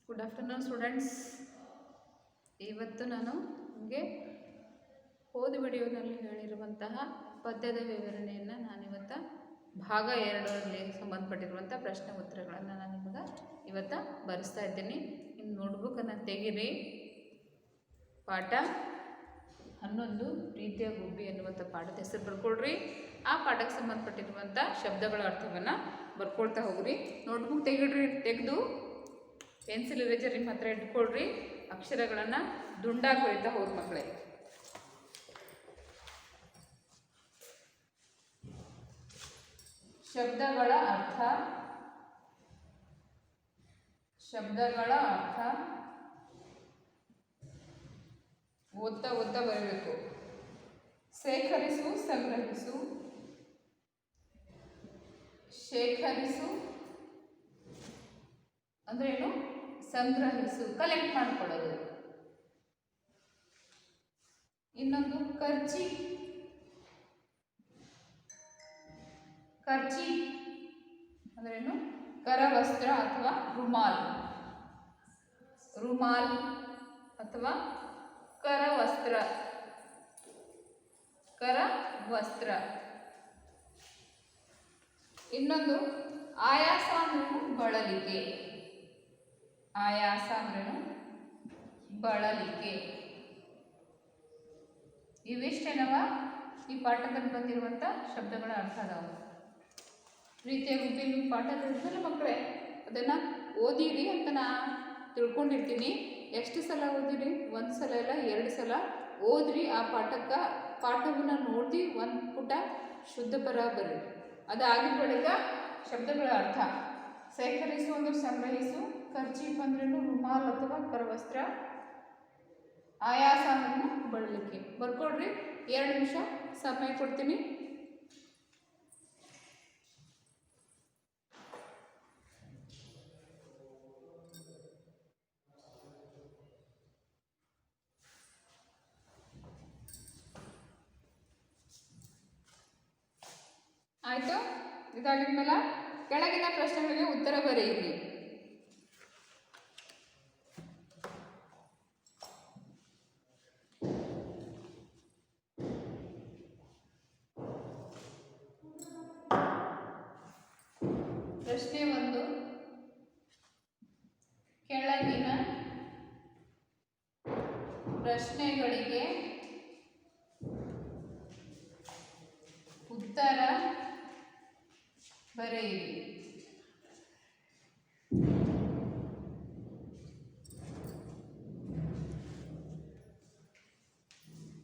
Good afternoon students. ಇವತ್ತು ನಾನು ನಿಮಗೆ ಹೋದ ವಿಡಿಯೋನಲ್ಲಿ ಹೇಳಿರುವಂತಹ ಪದ್ಯದ ವಿವರಣೆಯನ್ನು ನಾನಿವತ್ತು ಭಾಗ 2ರಲ್ಲಿ ಸಂಬಂಧಪಟ್ಟಿರುವಂಥ ಪ್ರಶ್ನೆ ಉತ್ತರಗಳನ್ನು ನಾನು ನಿಮಗೆ ಇವತ್ತು ಬರೆಸ್ತಾ ಇದ್ದೀನಿ. ನಿಮ್ಮ ನೋಟ್ಬುಕ್ಕನ್ನು ತೆಗೀರಿ. ಪಾಠ 11 ಪ್ರೀತಿಯ ಗುಬ್ಬಿ ಎನ್ನುವಂಥ ಪಾಠದ ಹೆಸರು ಬರ್ಕೊಳ್ರಿ. ಆ ಪಾಠಕ್ಕೆ ಸಂಬಂಧಪಟ್ಟಿರುವಂಥ ಶಬ್ದಗಳ ಅರ್ಥವನ್ನು ಬರ್ಕೊಳ್ತಾ ಹೋಗ್ರಿ. ನೋಟ್ಬುಕ್ ತೆಗೆದು ಪೆನ್ಸಿಲ್ ಇರೇಜರ್ ನಿಮ್ಮ ಹತ್ರ ಇಟ್ಕೊಳ್ರಿ. ಅಕ್ಷರಗಳನ್ನು ದುಂಡಾಗಿ ಬರೀತಾ ಹೋಗ್ರಿ ಮಕ್ಕಳೇ. ಶಬ್ದಗಳ ಅರ್ಥ ಓದ್ತಾ ಬರಬೇಕು. ಶೇಖರಿಸು, ಸಂಗ್ರಹಿಸು. ಶೇಖರಿಸು ಅಂದ್ರೆ ಏನು? ಸಂಗ್ರಹಿಸು, ಕಲೆಕ್ಟ್ ಮಾಡ್ಕೊಳ್ಳೋದು. ಇನ್ನೊಂದು ಖರ್ಚಿ ಅಂದ್ರೇನು? ಕರವಸ್ತ್ರ ಅಥವಾ ರುಮಾಲ್ ಅಥವಾ ಕರವಸ್ತ್ರ. ಇನ್ನೊಂದು ಆಯಾಸ ಅಂದ್ರೇನು? ಬಳಲಿಕೆ. ಇವಿಷ್ಟೇನವ ಈ ಪಾಠದಲ್ಲಿ ಬಂದಿರುವಂಥ ಶಬ್ದಗಳ ಅರ್ಥ ಅದಾವ. ಪ್ರೀತಿಯ ಗುಬ್ಬಿ ನಿಮ್ಮ ಪಾಠದಲ್ಲಿ ಇರ್ತಲ್ಲ ಮಕ್ಕಳೇ, ಅದನ್ನು ಓದಿರಿ ಅಂತ ನಾ ತಿಳ್ಕೊಂಡಿರ್ತೀನಿ. ಎಷ್ಟು ಸಲ ಓದಿರಿ? 1 ಸಲ ಇಲ್ಲ, 2 ಸಲ ಓದ್ರಿ. ಆ ಪಾಠವನ್ನು ನೋಡಿ ಒಂದು ಪುಟ ಶುದ್ಧ ಪರ ಬರ್ರಿ. ಅದಾಗಿದ ಬಳಿಕ ಶಬ್ದಗಳ ಅರ್ಥ. ಶೇಖರಿಸು ಅಂದ್ರೆ ಸಂಗ್ರಹಿಸು. ಖರ್ಚೀಫ್ ಅಂದ್ರೇನು? ರುಮಾಲ್ ಅಥವಾ ಕರವಸ್ತ್ರ. ಆಯಾಸ ಅಂದ್ರೇನು? ಬಳಲಿಕೆ. ಬರ್ಕೊಡ್ರಿ. 2 ನಿಮಿಷ ಸಮಯ ಕೊಡ್ತೀನಿ. ಆಯಿತು? ಇದಾಗಿದ್ಮೇಲೆ ಕೆಳಗಿನ ಪ್ರಶ್ನೆಗಳಿಗೆ ಉತ್ತರ ಬರೆಯಿರಿ. ಪ್ರಶ್ನೆ 1, ಕೆಳಗಿನ ಪ್ರಶ್ನೆಗಳಿಗೆ ಉತ್ತರ ಬರೆಯಿರಿ.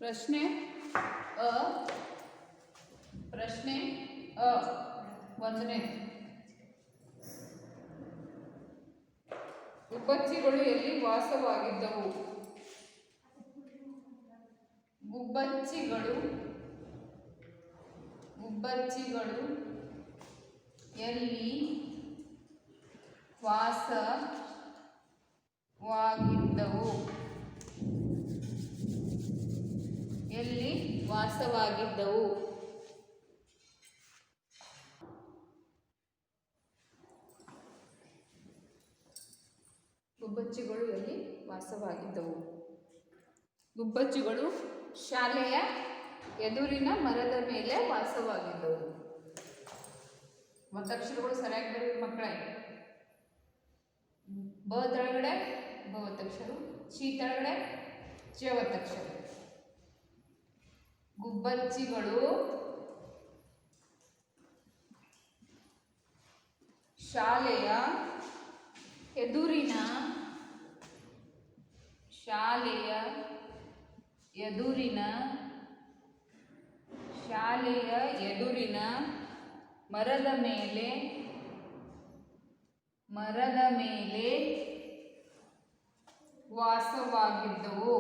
ಪ್ರಶ್ನೆ ಅ 1ನೇ. ಗುಬ್ಬಚ್ಚಿಗಳು ಎಲ್ಲಿ ವಾಸವಾಗಿದ್ದವು? ಗುಬ್ಬಚ್ಚಿಗಳು ಎಲ್ಲಿ ವಾಸವಾಗಿದ್ದವು? ಗುಬ್ಬಚ್ಚಿಗಳು ಎಲ್ಲಿ ವಾಸವಾಗಿದ್ದವು? ಗುಬ್ಬಚ್ಚಿಗಳು ಶಾಲೆಯ ಎದುರಿನ ಮರದ ಮೇಲೆ ವಾಸವಾಗಿದ್ದವು. ಒತ್ತಕ್ಷರಗಳು ಸರಿಯಾಗಿ ಬರೀರಿ ಮಕ್ಕಳೇ. ಬ ತೆಳಗಡೆ ಬ ಒತ್ತಕ್ಷರ, ಚಿ ತೆಳಗಡೆ ಚ ಒತ್ತಕ್ಷರ. ಗುಬ್ಬಚ್ಚಿಗಳು ಶಾಲೆಯ ಎದುರಿನ ಮರದ ಮೇಲೆ ವಾಸವಾಗಿದ್ದವು.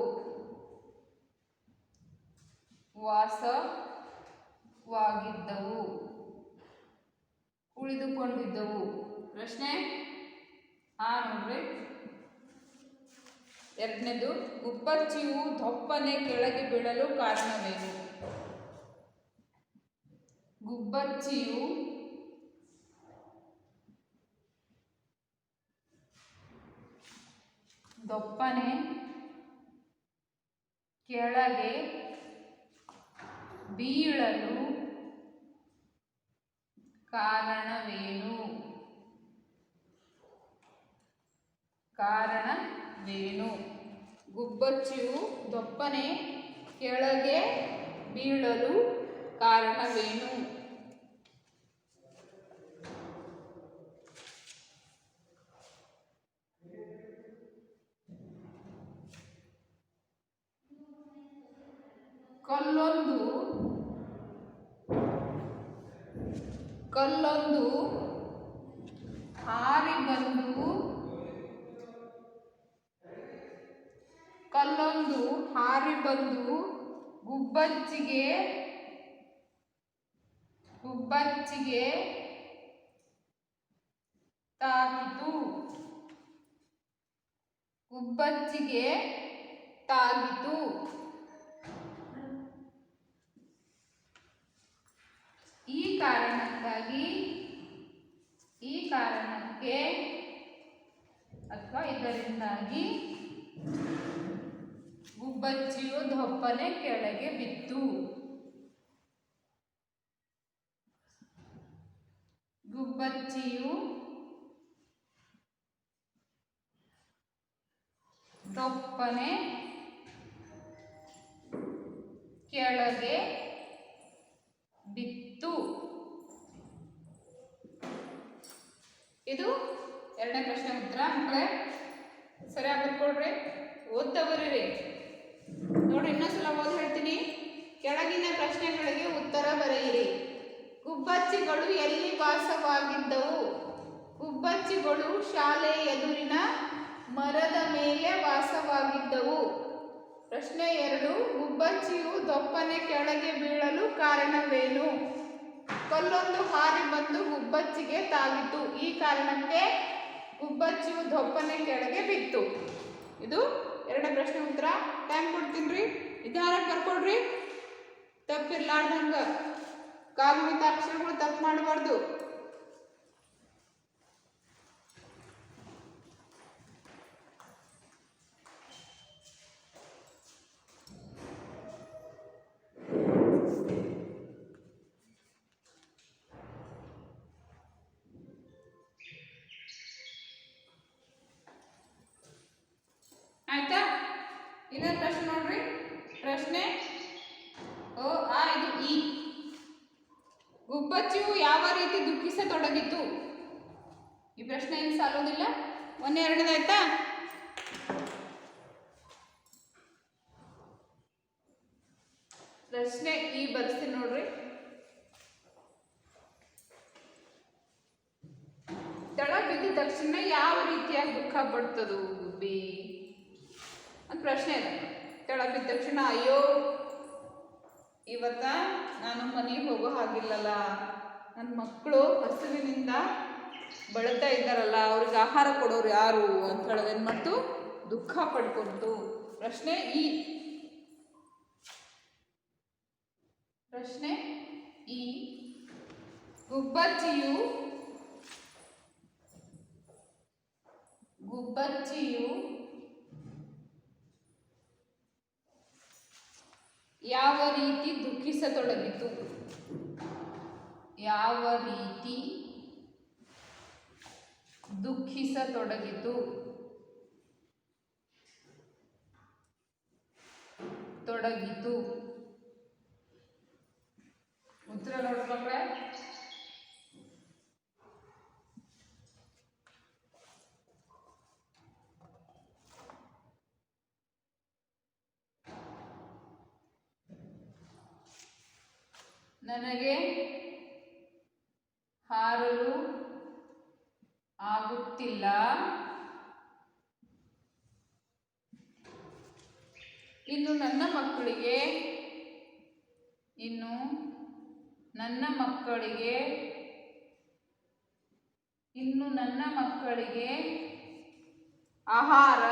ಉಳಿದುಕೊಂಡಿದ್ದವು. ಪ್ರಶ್ನೆ ನೋಡ್ರಿ. 2ನೇದು, ಗುಬ್ಬಚ್ಚಿಯು ದೊಪ್ಪನೆ ಕೆಳಗೆ ಬೀಳಲು ಕಾರಣವೇನು? ಗುಬ್ಬಚ್ಚಿಯು ದೊಪ್ಪನೆ ಕೆಳಗೆ ಬೀಳಲು ಕಾರಣವೇನು? ಕಾರಣವೇನು? ಗುಬ್ಬಚ್ಚಿಯು ದೊಪ್ಪನೆ ಕೆಳಗೆ ಬೀಳಲು ಕಾರಣವೇನು? ಕಲ್ಲೊಂದು ಹಾರಿ ಬಂದು ಗುಬ್ಬಚ್ಚಿಗೆ ತಾಗಿತು. ಈ ಕಾರಣಕ್ಕೆ ಅಥವಾ ಇದರಿಂದಾಗಿ ಗುಬ್ಬಚ್ಚಿಯು ದೊಪ್ಪನೆ ಕೆಳಗೆ ಬಿತ್ತು. ಗುಬ್ಬಚ್ಚಿಯು ದೊಪ್ಪನೆ ಕೆಳಗೆ ಬಿತ್ತು. ಇದು ಎರಡನೇ ಪ್ರಶ್ನೆ ಉತ್ತರ. ಮಕ್ಕಳೇ ಸರಿಯಾಗಿ ಬರ್ಕೊಳ್ರಿ, ಓದ್ತಾ ಬರೀರಿ. ನೋಡ್ರಿ, ಇನ್ನೊಂದ್ಸಲ ಓದಿ ಹೇಳ್ತೀನಿ. ಕೆಳಗಿನ ಪ್ರಶ್ನೆಗಳಿಗೆ ಉತ್ತರ ಬರೆಯಿರಿ. ಗುಬ್ಬಚ್ಚಿಗಳು ಎಲ್ಲಿ ವಾಸವಾಗಿದ್ದವು? ಗುಬ್ಬಚ್ಚಿಗಳು ಶಾಲೆ ಎದುರಿನ ಮರದ ಮೇಲೆ ವಾಸವಾಗಿದ್ದವು. ಪ್ರಶ್ನೆ 2, ಗುಬ್ಬಚ್ಚಿಯು ದೊಪ್ಪನೆ ಕೆಳಗೆ ಬೀಳಲು ಕಾರಣವೇನು? ಕಲ್ಲೊಂದು ಹಾರಿ ಬಂದು ಗುಬ್ಬಚ್ಚಿಗೆ ತಾಗಿತು. ಈ ಕಾರಣಕ್ಕೆ ಗುಬ್ಬಚ್ಚಿಯು ದೊಪ್ಪನೆ ಕೆಳಗೆ ಬಿತ್ತು. ಇದು ಎರಡನೇ ಪ್ರಶ್ನೆ ಉತ್ತರ. ಟೈಮ್ ಕೊಡ್ತೀನಿ, ನಿಧಾನಕ್ಕೆ ಬರ್ಕೊಡ್ರಿ, ತಪ್ಪಿರ್ಲಾರ್ದಂಗ. ಕಾಗುಣಿತ ಅಕ್ಷರಗಳು ತಪ್ಪು ಮಾಡಬಾರ್ದು. ಆಯ್ತಾ? ಇನ್ನೊಂದು ಪ್ರಶ್ನೆ ನೋಡ್ರಿ. ಪ್ರಶ್ನೆ ಇದು ಈ. ಗುಬ್ಬಚ್ಚಿಯು ಯಾವ ರೀತಿ ದುಃಖಿಸತೊಡಗಿತು? ಈ ಪ್ರಶ್ನೆ ಏನು ಸಾಲೋದಿಲ್ಲ. ಒಂದೇ ಎರಡದಾಯ್ತಾ? ಪ್ರಶ್ನೆ ಈ ಬರ್ಸ್ತೀನಿ ನೋಡ್ರಿ. ತಳ ಬಿದ್ದ ತಕ್ಷಣ ಯಾವ ರೀತಿಯಾಗಿ ದುಃಖ ಪಡ್ತದು ಗುಬ್ಬಿ ಅಂತ ಪ್ರಶ್ನೆ ಇದೆ. ತಳ ಬಿದ್ದ ತಕ್ಷಣ ಅಯ್ಯೋ ಇವತ್ತ ನಾನು ಮನೆಗೆ ಹೋಗೋ ಹಾಗಿಲ್ಲಲ್ಲ, ನನ್ನ ಮಕ್ಕಳು ಹಸುವಿನಿಂದ ಬಳಲ್ತಾ ಇದ್ದಾರಲ್ಲ, ಅವ್ರಿಗೆ ಆಹಾರ ಕೊಡೋರು ಯಾರು ಅಂತ ಹೇಳೋದು ಏನು ಮಾಡ್ತು? ದುಃಖ ಪಡ್ಕೊಂತು. ಪ್ರಶ್ನೆ ಈ. ಗುಬ್ಬಚ್ಚಿಯು ಯಾವ ರೀತಿ ದುಃಖಿಸತೊಡಗಿತು? ಯಾವ ರೀತಿ ದುಃಖಿಸತೊಡಗಿತು? ಉತ್ತರ ನೋಡಿ ಮಕ್ಕಳೇ. ನನಗೆ ಹಾರಲು ಆಗುತ್ತಿಲ್ಲ, ಇನ್ನು ನನ್ನ ಮಕ್ಕಳಿಗೆ ಆಹಾರ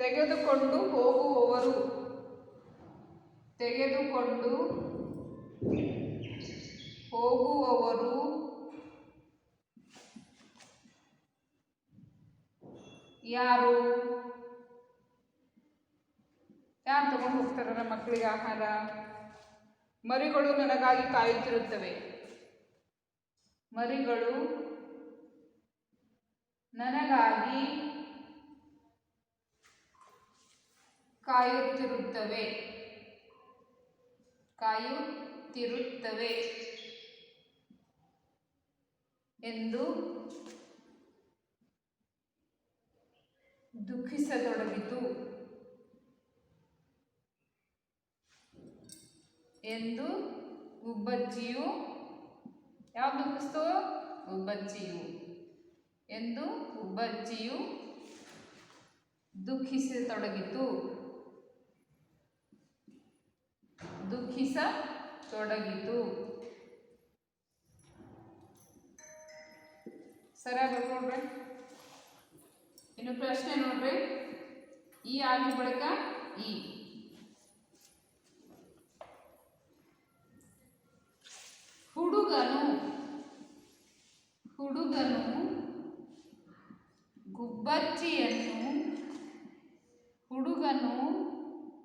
ತೆಗೆದುಕೊಂಡು ಹೋಗುವವರು ಯಾರು ಯಾರು ತಗೊಂಡು ಹೋಗ್ತಾರ ಮಕ್ಕಳಿಗೆ ಆಹಾರ? ಮರಿಗಳು ನನಗಾಗಿ ಕಾಯುತ್ತಿರುತ್ತವೆ. ಮರಿಗಳು ನನಗಾಗಿ ಕಾಯುತ್ತಿರುತ್ತವೆ ಎಂದು ದುಃಖಿಸತೊಡಗಿತು. ಎಂದು ಗುಬ್ಬಚ್ಚಿಯು ಯಾವ್ದು ದುಃಖಿಸ್ತು? ಗುಬ್ಬಚ್ಚಿಯು. ಎಂದು ಗುಬ್ಬಚ್ಚಿಯು ದುಃಖಿಸತೊಡಗಿತು. ಸರಿಯಾಗಿ ನೋಡ್ರಿ. ಇನ್ನು ಪ್ರಶ್ನೆ ನೋಡ್ರಿ. ಈ ಆಗಿ ಬಳಿಕ ಈ ಹುಡುಗನು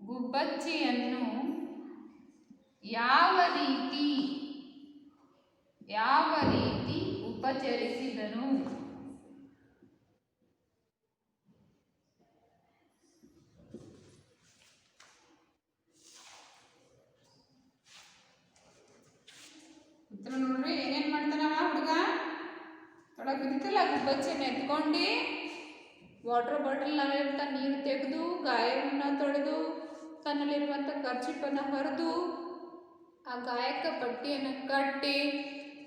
ಗುಬ್ಬಚ್ಚಿಯನ್ನು ಯಾವ ರೀತಿ ಉಪಚರಿಸಿದನು? ಉತ್ತರ ನೋಡ್ರಿ. ಏನೇನ್ ಮಾಡ್ತಾನವ ಹುಡುಗ? ಒಳಗೆ ಬಿದ್ದಿತ್ತಲ್ಲ ಗುಬ್ಬಚ್ಚಿಯನ್ನು ಎತ್ಕೊಂಡು ವಾಟರ್ ಬಾಟಲ್ನಲ್ಲಿರುವಂಥ ನೀರು ತೆಗೆದು ಗಾಯವನ್ನು ತೊಳೆದು ತನ್ನಲ್ಲಿರುವಂಥ ಕರ್ಚಿಪನ್ನು ಹರಿದು ಆ ಗಾಯಕ್ಕೆ ಪಟ್ಟಿಯನ್ನು ಕಟ್ಟಿ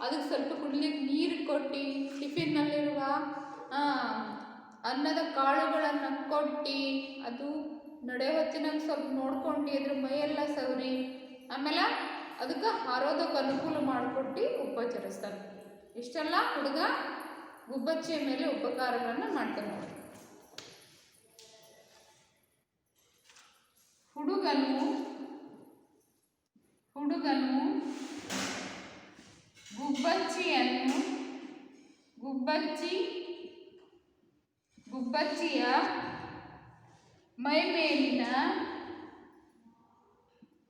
ಅದಕ್ಕೆ ಸ್ವಲ್ಪ ಕುಡ್ಲಿಕ್ಕೆ ನೀರು ಕೊಟ್ಟು ಟಿಫಿನ್ನಲ್ಲಿರುವ ಅನ್ನದ ಕಾಳುಗಳನ್ನು ಕೊಟ್ಟು ಅದು ನಡೆ ಹೊತ್ತಿನಾಗ ಸ್ವಲ್ಪ ನೋಡ್ಕೊಂಡು ಅದ್ರ ಮೈಯೆಲ್ಲ ಸವರಿ ಆಮೇಲೆ ಅದಕ್ಕೆ ಹಾರೋದಕ್ಕೆ ಅನುಕೂಲ ಮಾಡಿಕೊಟ್ಟು ಉಪಚರಿಸ್ತಾನೆ. ಇಷ್ಟೆಲ್ಲ ಹುಡುಗ ಗುಬ್ಬಚ್ಚಿಯ ಮೇಲೆ ಉಪಕಾರಗಳನ್ನು ಮಾಡ್ತಾನೆ. ಹುಡುಗನು ಗುಬ್ಬಚ್ಚಿಯ ಮೈಮೇಲಿನ ಗಾಯವನ್ನು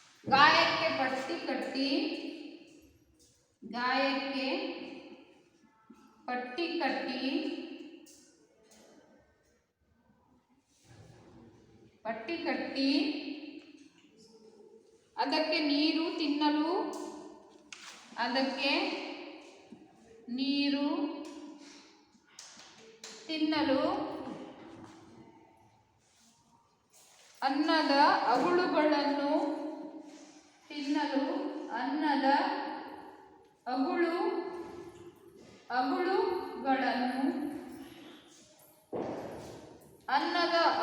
ತೊಳೆದು ಗಾಯಕ್ಕೆ ಪಟ್ಟಿ ಕಟ್ಟಿ ಅದಕ್ಕೆ ನೀರು ತಿನ್ನಲು ಅನ್ನದ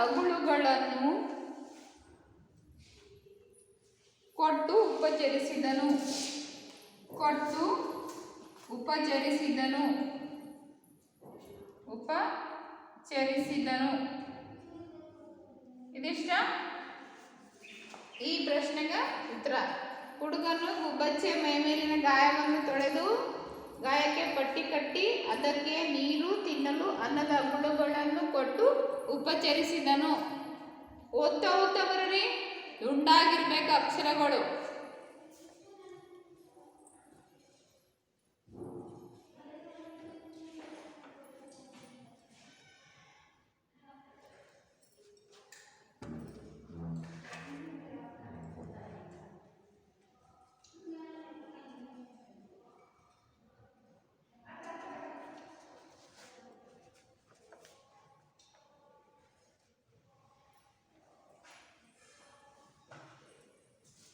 ಅಗುಳುಗಳನ್ನು ಕೊಟ್ಟು ಉಪಚರಿಸಿದನು. ಇದಿಷ್ಟ ಈ ಪ್ರಶ್ನೆಗೆ ಉತ್ತರ. ಹುಡುಗನು ಗುಬ್ಬಚ್ಚಿಯ ಮೈಮೇಲಿನ ಗಾಯವನ್ನು ತೊಳೆದು ಗಾಯಕ್ಕೆ ಪಟ್ಟಿ ಕಟ್ಟಿ ಅದಕ್ಕೆ ನೀರು ತಿನ್ನಲು ಅನ್ನದ ಅಗುಳುಗಳನ್ನು ಕೊಟ್ಟು ಉಪಚರಿಸಿದನು. ಓದ್ತಾ ಬರ್ರಿ, ದುಂಡಾಗಿರ್ಬೇಕು ಅಕ್ಷರಗಳು.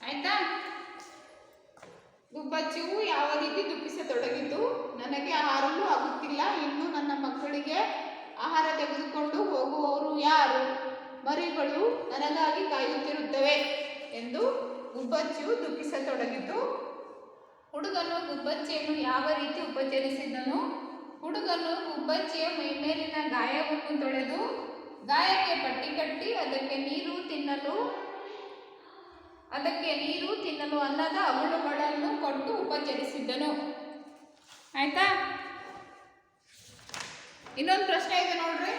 ಆಯ್ತಾ? ಗುಬ್ಬಚ್ಚಿಯು ಯಾವ ರೀತಿ ದುಃಖಿಸತೊಡಗಿತು? ನನಗೆ ಆಹಾರವೂ ಆಗುತ್ತಿಲ್ಲ, ಇನ್ನು ನನ್ನ ಮಕ್ಕಳಿಗೆ ಆಹಾರ ತೆಗೆದುಕೊಂಡು ಹೋಗುವವರು ಯಾರು? ಮರಿಗಳು ನನಗಾಗಿ ಕಾಯುತ್ತಿರುತ್ತವೆ ಎಂದು ಗುಬ್ಬಚ್ಚಿಯು ದುಃಖಿಸತೊಡಗಿತು. ಹುಡುಗನು ಗುಬ್ಬಚ್ಚಿಯನ್ನು ಯಾವ ರೀತಿ ಉಪಚರಿಸಿದನು? ಹುಡುಗನು ಗುಬ್ಬಚ್ಚಿಯ ಮೈಮೇಲಿನ ಗಾಯವನ್ನು ತೊಳೆದು ಗಾಯಕ್ಕೆ ಪಟ್ಟಿ ಕಟ್ಟಿ ಅದಕ್ಕೆ ನೀರು ತಿನ್ನಲು ಅನ್ನದ ಅವುಳುಗಳನ್ನು ಕೊಟ್ಟು ಉಪಚರಿಸಿದ್ದನು. ಆಯ್ತಾ? ಇನ್ನೊಂದು ಪ್ರಶ್ನೆ ಇದೆ ನೋಡ್ರಿ.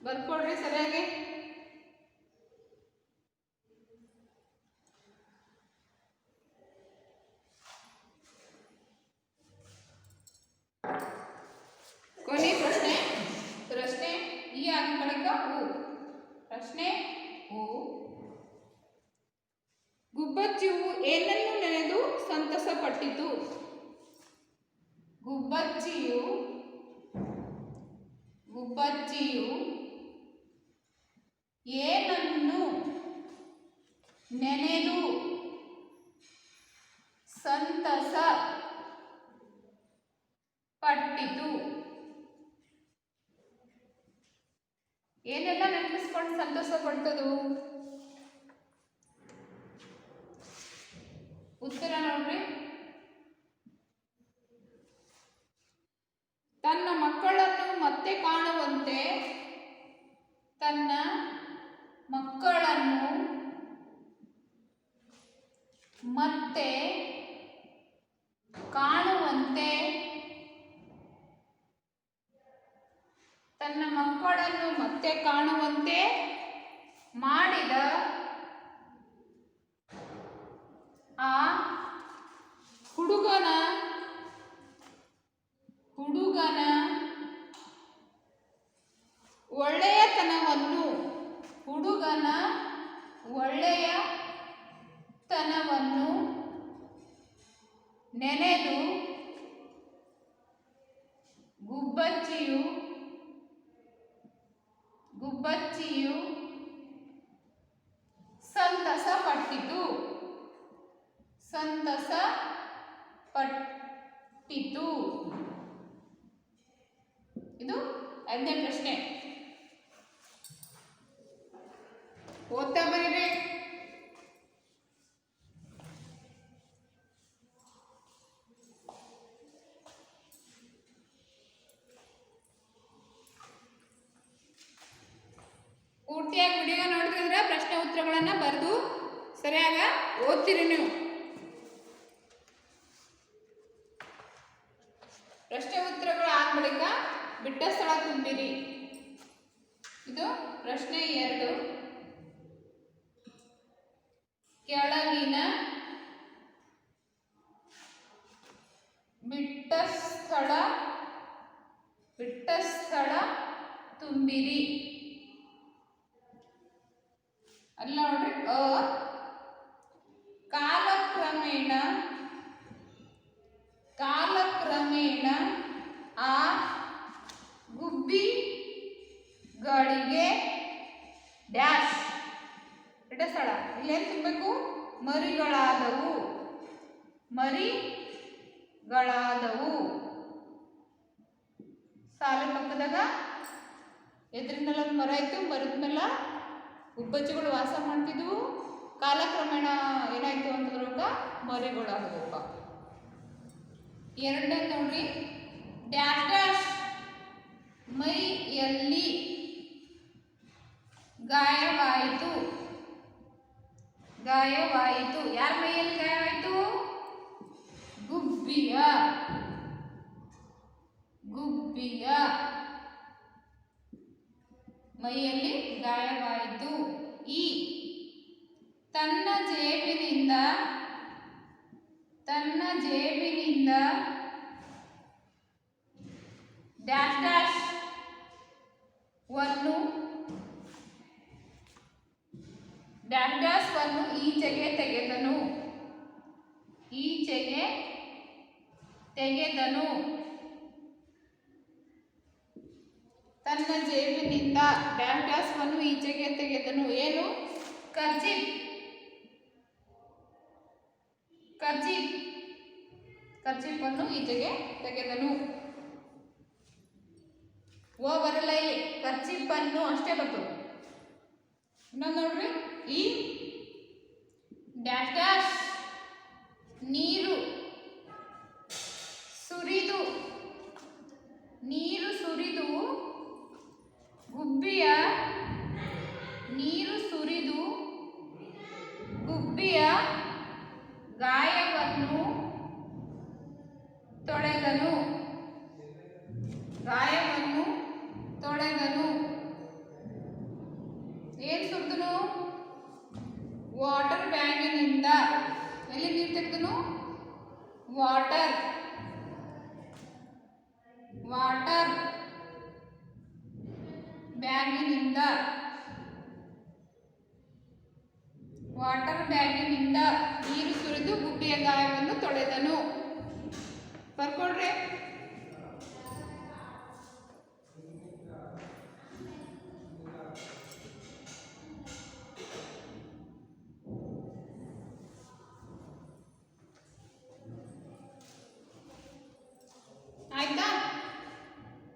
ಬರ್ಕೊಡ್ರಿ ಸರಿಯಾಗಿ. ಕೊನೆ ಪ್ರಶ್ನೆ ಈ ಅಂಕಣಕ ಪ್ರಶ್ನೆ ಗುಬ್ಬಚ್ಚಿಯು ಏನನ್ನು ನೆನೆದು ಸಂತಸ ಪಟ್ಟಿತು? ಗುಬ್ಬಚ್ಚಿಯು ಏನನ್ನು ನೆನೆದು ಸಂತಸ ಪಟ್ಟಿತು? ಏನೆಲ್ಲ ನೆನಪಿಸ್ಕೊಂಡು ಸಂತೋಷ ಪಡ್ತದು? ಉತ್ತರ ನೋಡ್ರಿ. ತನ್ನ ಮಕ್ಕಳನ್ನು ಮತ್ತೆ ಕಾಣುವಂತೆ ಮಾಡಿದ ಆ ಹುಡುಗನ ಒಳ್ಳೆಯತನವನ್ನು ನೆನೆದು ಗುಬ್ಬಚ್ಚಿಯು ಸಂತಸ ಪಟ್ಟಿತು. ಇದು 5ನೇ ಪ್ರಶ್ನೆ. ಓದ್ತಾ ಬರೀರಿ. ಪೂರ್ತಿಯಾಗಿ ವಿಡಿಯೋ ನೋಡಿದ್ರೆ ಪ್ರಶ್ನೆ ಉತ್ತರಗಳನ್ನು ಬರೆದು ಸರಿಯಾಗ ಓದ್ತೀರಿ ನೀವು. ಪ್ರಶ್ನೆ ಉತ್ತರಗಳು ಆದ ಬಳಿಕ ಬಿಟ್ಟ ಸ್ಥಳ ತುಂಬಿರಿ. ಇದು ಪ್ರಶ್ನೆ 2. ಕೆಳಗಿನ ಬಿಟ್ಟ ಸ್ಥಳ ತುಂಬಿರಿ. ಅಲ್ಲ ನೋಡ್ರಿ. ಕಾಲಕ್ರಮೇಣ ಆ ಗುಬ್ಬಿಗಳಿಗೆ ಡ್ಯಾಶ್ ಬಿಟ್ಟ ಸ್ಥಳ. ಇಲ್ಲೇನು ತುಂಬಬೇಕು? ಮರಿಗಳಾದವು. ಸಾಲ ಪಕ್ಕದಾಗ ಎದುರಿನೆಲ್ಲ ಒಂದು ಮರ ಇತ್ತು. ಮರದ ಮೇಲೆ ಗುಬ್ಬಚ್ಚಿಗಳು ವಾಸ ಮಾಡ್ತಿದ್ವು. ಕಾಲಕ್ರಮೇಣ ಏನಾಯ್ತು ಅಂತಂದ್ರೆ ಮರಿಗಳಾಗಬೇಕು. 2ನೇ ನೋಡ್ರಿ. ಡ್ಯಾಶ್ ಮೈಯಲ್ಲಿ ಗಾಯವಾಯಿತು. ಯಾರ ಮೈಯಲ್ಲಿ ಗಾಯವಾಯಿತು? ಗುಬ್ಬಿಯ ಮೈಯಲ್ಲಿ ಗಾಯವಾಯಿತು. ತನ್ನ ಜೇಬಿನಿಂದ ಡ್ಯಾಶ್ ವನ್ನು ಈಚೆಗೆ ತೆಗೆದನು. ತನ್ನ ಜೇಬಿನಿಂದ ಡ್ಯಾಶ್ ವನ್ನು ಈಚೆಗೆ ತೆಗೆದನು. ಏನು? ಕರ್ಚೀಫನ್ನು ಈಚೆಗೆ ತೆಗೆದನು. ಬರಲ್ಲ ಇಲ್ಲಿ. ಕರ್ಚೀಫನ್ನು ಅಷ್ಟೇ ಬರ್ತದೆ. ಇನ್ನೊಂದು ನೋಡ್ರಿ. ಈ ಡ್ಯಾಶ್ ಬ್ಯಾಗಿನಿಂದ, ಎಲ್ಲಿ ನೀರು ತೆಗೆದನು? ವಾಟರ್, ವಾಟರ್ ಬ್ಯಾಗಿನಿಂದ, ವಾಟರ್ ಬ್ಯಾಗಿನಿಂದ ನೀರು ಸುರಿದು ಗುಬ್ಬಿಯ ಗಾಯವನ್ನು ತೊಳೆದನು. ಬರ್ಕೊಡ್ರಿ. ಆಯ್ತಾ?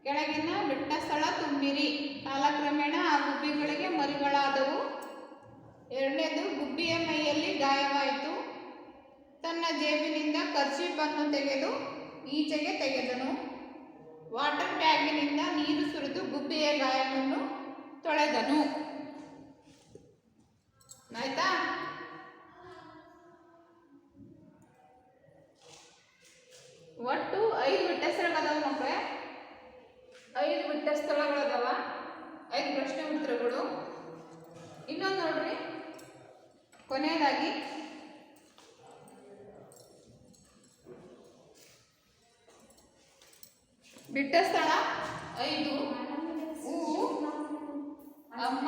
ಕೆಳಗಿನ ಬಿಟ್ಟ ಸ್ಥಳ ತುಂಬಿರಿ. ಕಾಲಕ್ರಮೇಣ ಆ ಗುಬ್ಬಿಗಳಿಗೆ ಮರಿಗಳಾದವು. ಎರಡನೇದು, ಗುಬ್ಬಿಯ ಮೈಯಲ್ಲಿ ಗಾಯವಾಯಿತು. ತನ್ನ ಜೇಬಿನಿಂದ ಕರ್ಚೀಫನ್ನು ತೆಗೆದು ಈಚೆಗೆ ತೆಗೆದನು. ವಾಟರ್ ಬ್ಯಾಗಿನಿಂದ ನೀರು ಸುರಿದು ಗುಬ್ಬಿಯ ಗಾಯವನ್ನು ತೊಳೆದನು. ಆಯ್ತಾ? ಒಟ್ಟು 5 ಬಿಟ್ಟ ಸ್ಥಳಗಳದಾವ ಮಕ್ಕಳೇ. 5 ಬಿಟ್ಟ ಸ್ಥಳಗಳದಾವ, 5 ಪ್ರಶ್ನೆ ಉತ್ತರಗಳು. ಇನ್ನೊಂದು ನೋಡ್ರಿ, ಕೊನೆಯದಾಗಿ ಬಿಟ್ಟ ಸ್ಥಳ 5. ಊ, ಅಮ್ಮ,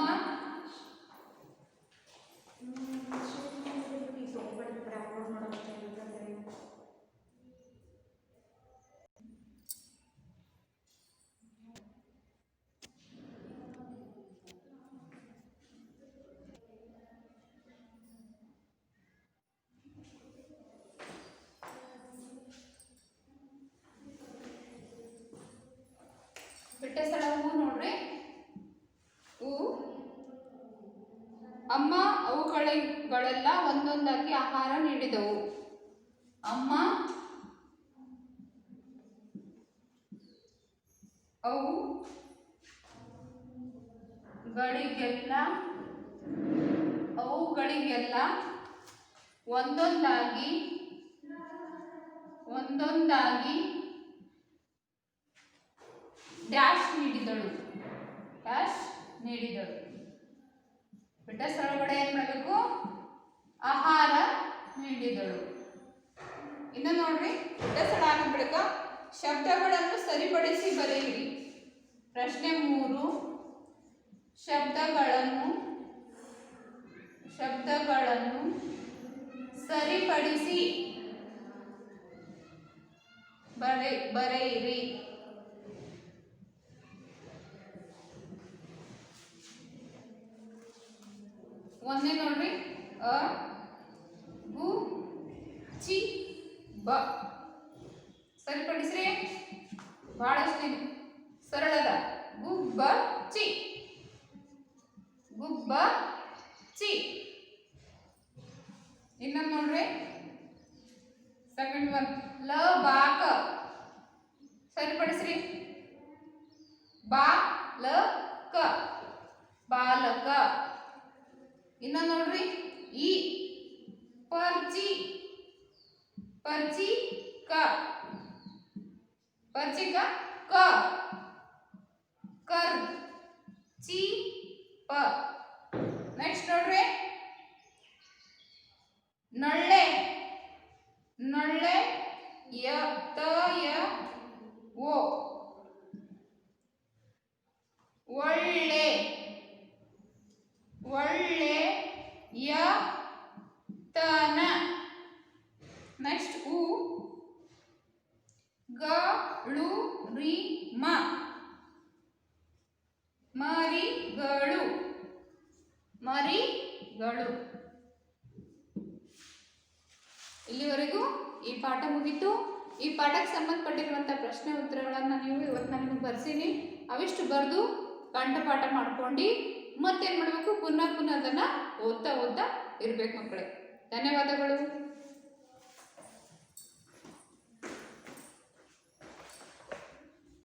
ಬಿಟ್ಟ ಸ್ಥಳ ಹೂ ನೋಡ್ರಿ. ಹೂ, ಅಮ್ಮ ಅವುಗಳೆಲ್ಲ ಒಂದೊಂದಾಗಿ ಆಹಾರ ನೀಡಿದವು. ಅಮ್ಮ ಅವುಗಳಿಗೆಲ್ಲ ಒಂದೊಂದಾಗಿ ಡ್ಯಾಶ್ ನೀಡಿದಳು. ಬಿಟ್ಟ ಸ್ಥಳಗಡೆ ಏನ್ ಮಾಡಬೇಕು? ಆಹಾರ ನೀಡಿದಳು. ಇನ್ನು ನೋಡ್ರಿ, ಬಿಟ್ಟ ಸ್ಥಳ ಆದ ಬಳಿಕ ಶಬ್ದಗಳನ್ನು ಸರಿಪಡಿಸಿ ಬರೆಯಿರಿ. ಪ್ರಶ್ನೆ 3, ಶಬ್ದಗಳನ್ನು ಸರಿಪಡಿಸಿ ಬರೆಯಿರಿ. ಒಂದೇ ನೋಡ್ರಿ, ಅ, ಗು, ಚಿ, ಬ. ಸರಿಪಡಿಸ್ರಿ, ಬಹಳಷ್ಟು ಸರಳದ. ಗುಬ್ಬ ಚಿ, ಗುಬ್ಬ ಚಿ. ಇನ್ನೊಂದು ನೋಡ್ರಿ, ಸೆಕೆಂಡ್ ಒನ್, ಲ, ಬಾಕ. ಸರಿಪಡಿಸ್ರಿ, ಬಾ, ಲ, ಕ, ಬಾಲಕ. ಇನ್ನೊಂದು ನೋಡ್ರಿ, ಈ, ಪರ್ಚಿ, ಪರ್ಚಿಕ, ಕ, ಕರ್, ಚಿ, ಪ. ನೆಕ್ಸ್ಟ್ ನೋಡ್ರಿ, ನೊಳ್ಳೆ, ಯ, ತ, ಯ, ಓ. ಒಳ್ಳೆ, ಯ, ತನ. ನೆಕ್ಸ್ಟ್ ಉ, ಗ, ಳು, ರಿ, ಮ. ಮರಿಗಳು. ಇಲ್ಲಿವರೆಗೂ ಈ ಪಾಠ ಮುಗಿತು. ಈ ಪಾಠಕ್ಕೆ ಸಂಬಂಧಪಟ್ಟಿರುವಂಥ ಪ್ರಶ್ನೆ ಉತ್ತರಗಳನ್ನು ನೀವು ಇವತ್ತು ನಾನು ನಿಮಗೆ ಬರ್ಸೀನಿ. ಅವಿಷ್ಟು ಬರೆದು ಕಂಠಪಾಠ ಮಾಡ್ಕೊಂಡು ಮತ್ತೇನು ಮಾಡಬೇಕು? ಪುನಃ ಅದನ್ನು ಓದ್ತಾ ಇರಬೇಕು ಮಕ್ಕಳೇ. ಧನ್ಯವಾದಗಳು.